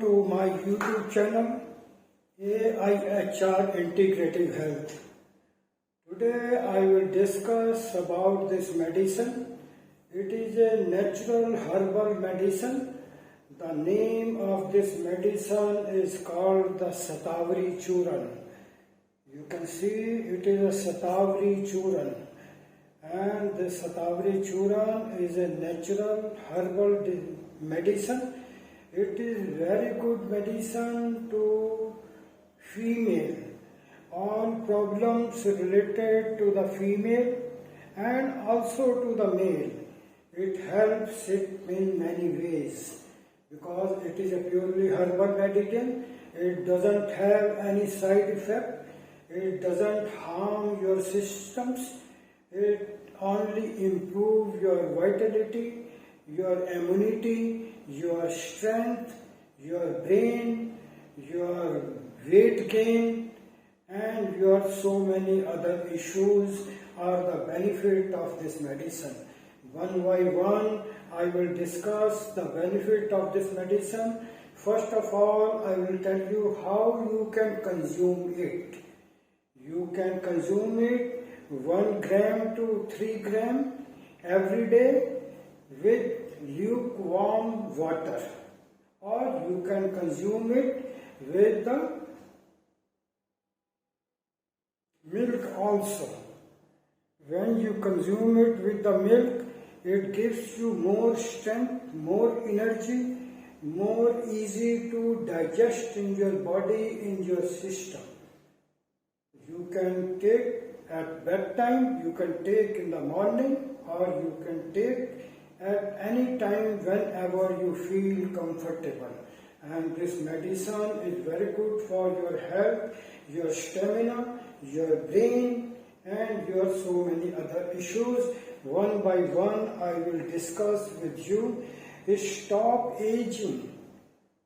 to my YouTube channel AIHR Integrative Health. Today I will discuss about this medicine. It is a natural herbal medicine. The name of this medicine is called the Shatavari Churn. You can see it is a Shatavari Churn. And the Shatavari Churn is a natural herbal medicine. It is very good medicine to female. All problems related to the female and also to the male. It helps it in many ways because it is a purely herbal medicine. It doesn't have any side effect. It doesn't harm your systems. It only improves your vitality, your immunity, your strength, your brain, your weight gain, and your so many other issues are the benefit of this medicine. One by one, I will discuss the benefit of this medicine. First of all, I will tell you how you can consume it. You can consume it 1 gram to 3 gram every day with lukewarm water, or you can consume it with the milk also. When you consume it with the milk, it gives you more strength, more energy, more easy to digest in your body, in your system. You can take at bedtime, you can take in the morning, or you can take at any time whenever you feel comfortable. And this medicine is very good for your health, your stamina, your brain, and your so many other issues. One by one I will discuss with you. Stop aging.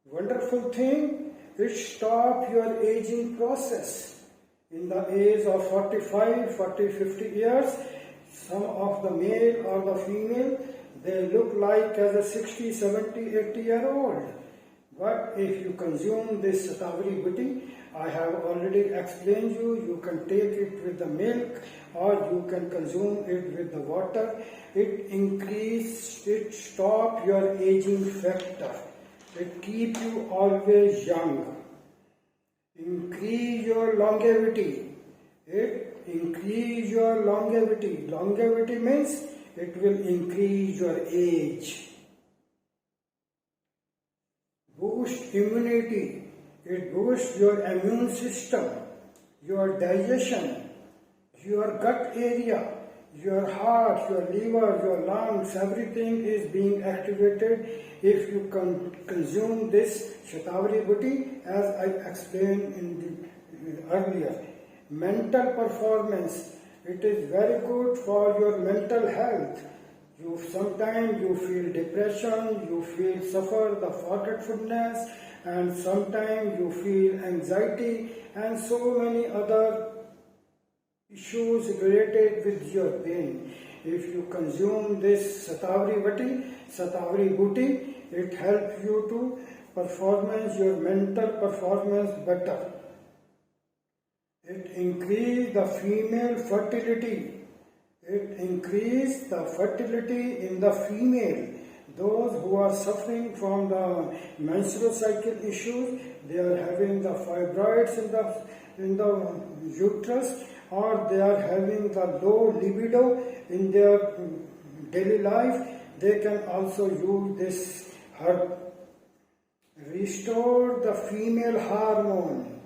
Wonderful thing, it stop your aging process. In the age of 45, 40, 50 years, some of the male or the female, they look like as a 60, 70, 80-year-old. But if you consume this Shatavari Booty, I have already explained you can take it with the milk or you can consume it with the water. It stop your aging factor. It keep you always young. Increase your longevity. It increase your longevity. Longevity means it will increase your age. Boost immunity. It boosts your immune system, your digestion, your gut area, your heart, your liver, your lungs, everything is being activated if you consume this Shatavari Booty as I explained earlier. Mental performance. It is very good for your mental health. Sometimes you feel depression, you suffer the forgetfulness, and sometimes you feel anxiety and so many other issues related with your brain. If you consume this Shatavari Booty, it helps you to your mental performance better. It increases the female fertility. It increases the fertility in the female. Those who are suffering from the menstrual cycle issues, they are having the fibroids in the uterus, or they are having the low libido in their daily life, they can also use this herb. Restore the female hormone.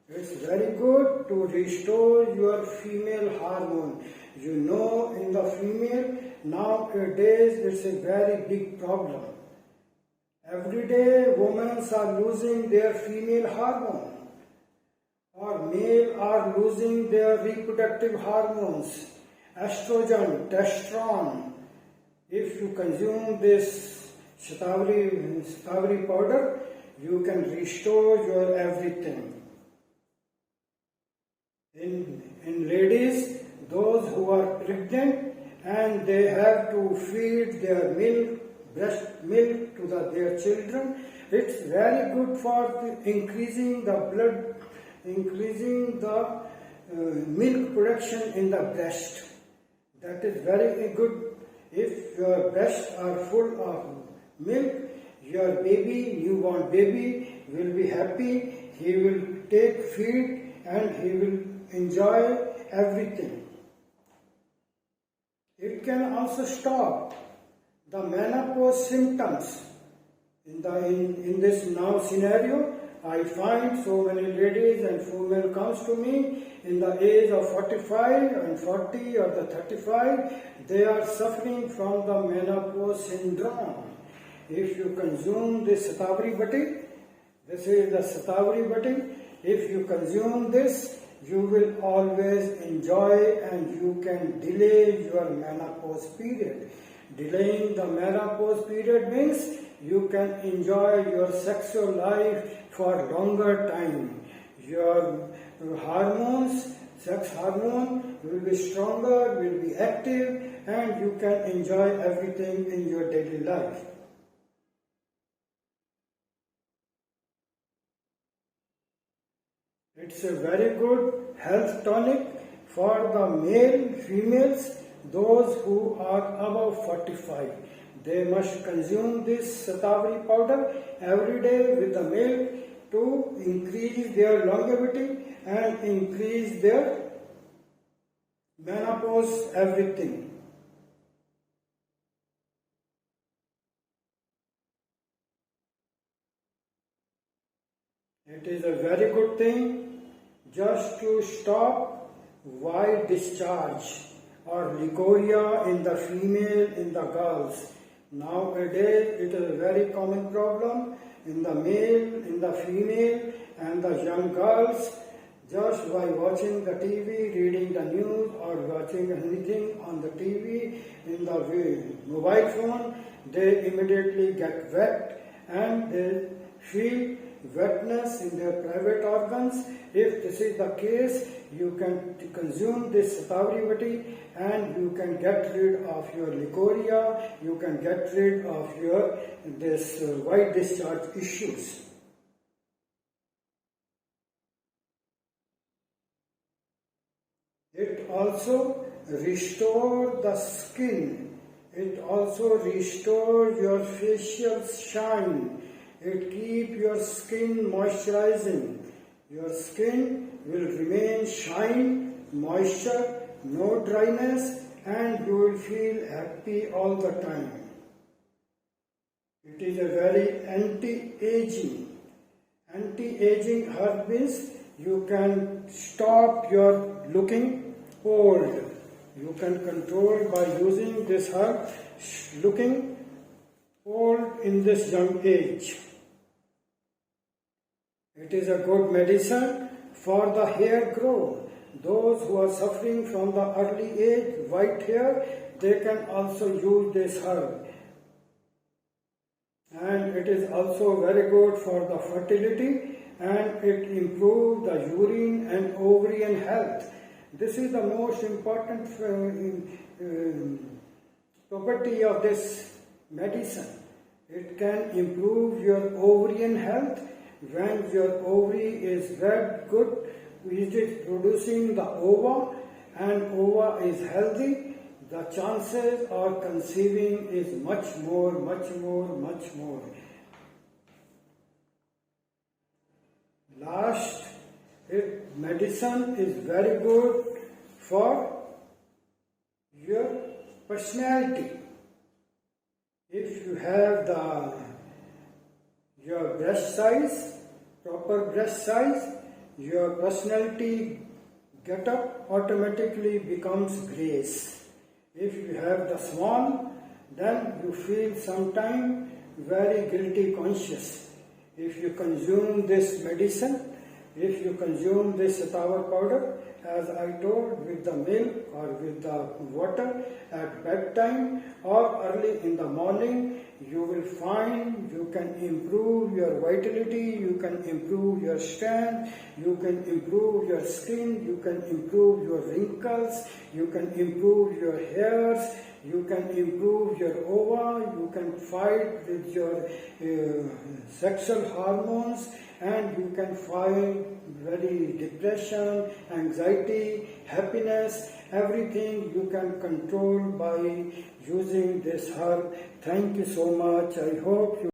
It's very good to restore your female hormone. You know, in the female, nowadays it's a very big problem. Every day women are losing their female hormone, or male are losing their reproductive hormones, estrogen, testosterone. If you consume this Shatavari powder, you can restore your everything. In ladies, those who are pregnant and they have to feed their milk breast milk to their children. It's very good for increasing the blood, increasing the milk production in the breast. That is very good. If your breasts are full of milk, your baby, newborn baby, will be happy. He will take feed and he will enjoy everything. It can also stop the menopause symptoms. In this now scenario, I find so many ladies and female comes to me in the age of 45 and 40 or the 35. They are suffering from the menopause syndrome. If you consume this Shatavari Bati, this is the Shatavari Bati. If you consume this, you will always enjoy and you can delay your menopause period. Delaying the menopause period means you can enjoy your sexual life for longer time. Your hormones, sex hormone will be stronger, will be active, and you can enjoy everything in your daily life. It's a very good health tonic for the male, females, those who are above 45. They must consume this Shatavari powder every day with the milk to increase their longevity and increase their menopause, everything. It is a very good thing just to stop white discharge or leukorrhea in the female, in the girls. Nowadays, it is a very common problem in the male, in the female, and the young girls. Just by watching the TV, reading the news, or watching anything on the TV, in the mobile phone, they immediately get wet and they feel wetness in their private organs. If this is the case, you can consume this Shatavari Bati and you can get rid of your leukorrhea, you can get rid of your this white discharge issues. It also restores the skin. It also restores your facial shine. It keeps your skin moisturizing. Your skin will remain shine, moisture, no dryness, and you will feel happy all the time. It is a very anti-aging. Anti-aging herb means you can stop your looking old. You can control by using this herb looking old in this young age. It is a good medicine for the hair growth. Those who are suffering from the early age, white hair, they can also use this herb. And it is also very good for the fertility and it improves the urine and ovarian health. This is the most important property of this medicine. It can improve your ovarian health. When your ovary is red, good, it is producing the ova, and ova is healthy, the chances of conceiving is much more. Last, medicine is very good for your personality. If you have your breast size, proper breast size, your personality get up automatically becomes grace. If you have the small, then you feel sometimes very guilty conscious. If you consume this medicine, if you consume this Shatavari powder, as I told, with the milk or with the water at bedtime or early in the morning, you will find you can improve your vitality, you can improve your strength, you can improve your skin, you can improve your wrinkles, you can improve your hairs, you can improve your ova, you can fight with your sexual hormones, and you can fight very depression, anxiety, happiness, everything you can control by using this herb. Thank you so much. I hope you